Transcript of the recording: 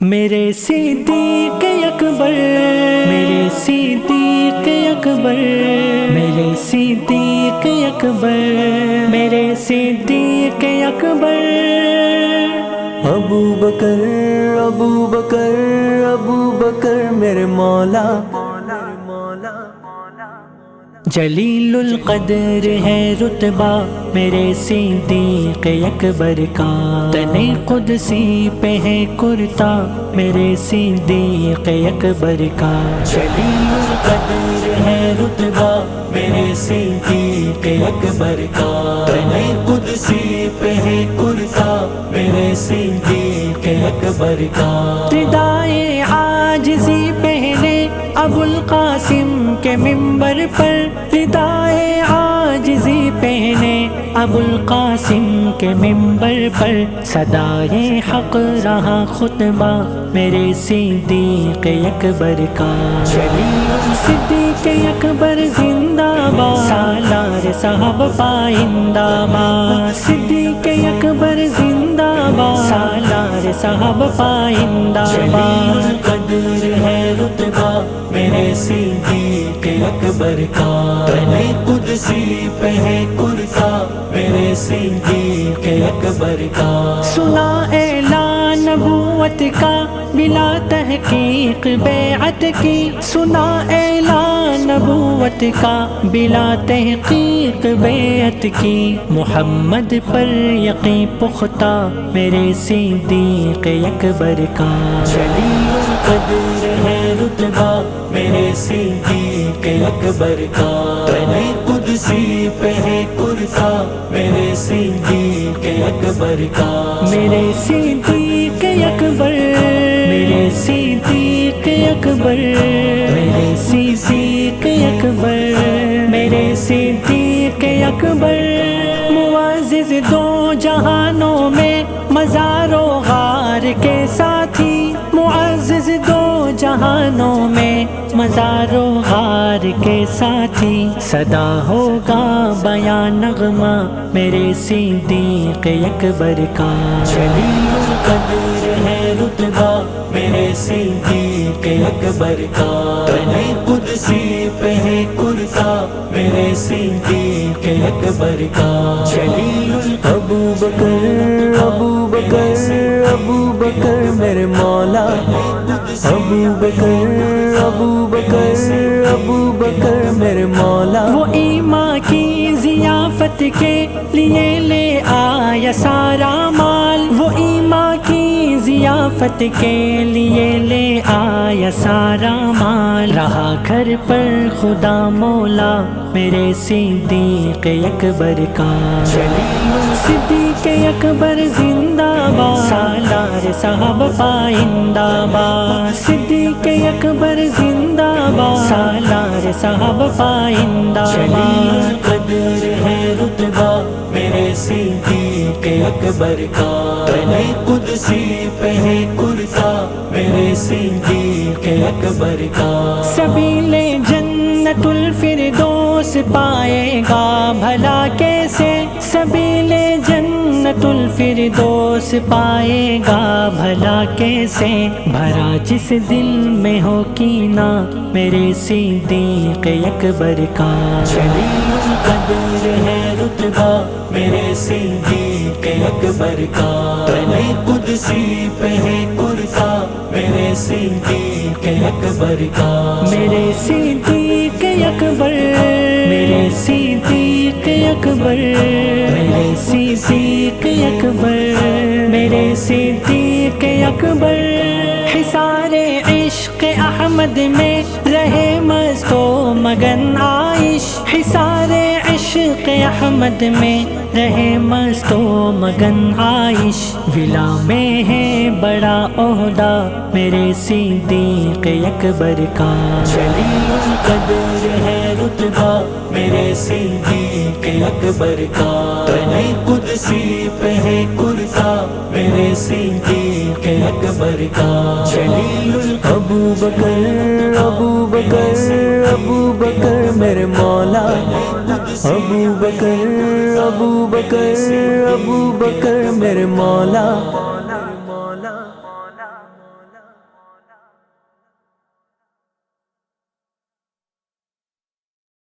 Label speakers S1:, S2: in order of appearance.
S1: میرے صدیق اکبر، میرے صدیق اکبر، میرے صدیق اکبر، میرے صدیق اکبر۔
S2: ابو بکر ابو بکر ابو بکر میرے مولا،
S1: جلیل القدر ہے رتبہ میرے صدیق اکبر کا، تنے قدسی پہ ہے کرتا میرے صدیق اکبر کا۔ جلیل القدر ہے رتبہ میرے صدیق اکبر کا، تنے قدسی پہ ہے کرتا میرے صدیق اکبر کا۔ ردائے عاجزی پہنے ابو القاسم کے ممبر پر، ردائے عاجزی پہنے ابو القاسم کے ممبر پر، صدائے حق رہا خطبہ میرے صدیق اکبر کا۔ جلیل صدیق اکبر زندہ باد، سالار صاحب پائندہ باد، صدیق اکبر زندہ باد، سالار صاحب پائندہ باد۔ جلیل قدر ہے رتبہ میرے صدیق اکبر کا، تنے قدسی پہ ہے کرتا میرے صدیق اکبر کا۔ سنا اعلان نبوت کا بلا تحقیق بیعت کی، سنا اعلان نبوت کا بلا تحقیق بیعت کی، محمد پر یقین پختہ میرے صدیق اکبر کا۔ جلیل القدر ہے رتبہ میرے صدیق اکبر کا، تنے قدسی پہ ہے کرتا میرے صدیق اکبر کا۔ میرے صدیق اکبر، میرے صدیق اکبر، میرے صدیق اکبر، میرے صدیق اکبر۔ معزز دو جہانوں میں مزار و غار کے ساتھی، معزز دو جہانوں میں مزار و غار کے ساتھی، صدا ہوگا بیان نغمہ میرے صدیق اکبر کا۔ جلیل القدر ہے رتبہ میرے صدیق اکبر کا، تنے قدسی پہ ہے کرتا میرے صدیق اکبر کا۔ جلیل
S2: ابو بکر ابو بکر ابو بکر میرے مولا، ابو بکر ابو بکر ابو بکر میرے مولا۔
S1: وہ ایمان کی ضیافت کے لیے لے آیا سارا مال، وہ ایمان کی ضیافت کے لیے لے آیا سارا مال، رہا گھر پر خدا مولا میرے صدیق اکبر کا۔ جلیل صدیق اکبر زندہ باد، سالار صاحب پائندہ باد، صدیق اکبر زندہ باد، سالار صاحب پائندہ باد۔ جلیل قدر ہے رتبہ میرے صدیق اکبر کا، تنے قدسی پہ ہے کرتا میرے صدیق اکبر کا۔ سبیل جنت الفردوس پائے گا بھلا کیسے، سبیل جنت الفردوس پائے گا بھلا کیسے، بھرا جس دل میں ہو کینہ میرے صدیق اکبر کا۔ جلیل القدر ہے رتبہ میرے صدیق اکبر کا، تنے قدسی پہ ہے کرتا میرے صدیق اکبر کا۔ میرے صدیق اکبر، میرے صدیق اکبر، میرے صدیق اکبر، میرے صدیق اکبر۔ حصار عشق احمد میں رہے مست و مگن عائش، حصار عشق احمد میں رہے مست و مگن عائش، ولا میں ہے بڑا عہدہ میرے صدیق اکبر کا۔ جلیل القدر ہے رتبہ میرے صدیق اکبر کا، تنے قدسی پہ ہے کرتا میرے صدیق اکبر کا۔ جلیل
S2: ابو بکر ابو بکر ابو بکر میرے مولا، ابو بکر ابو بکر ابو بکر میرے مولا۔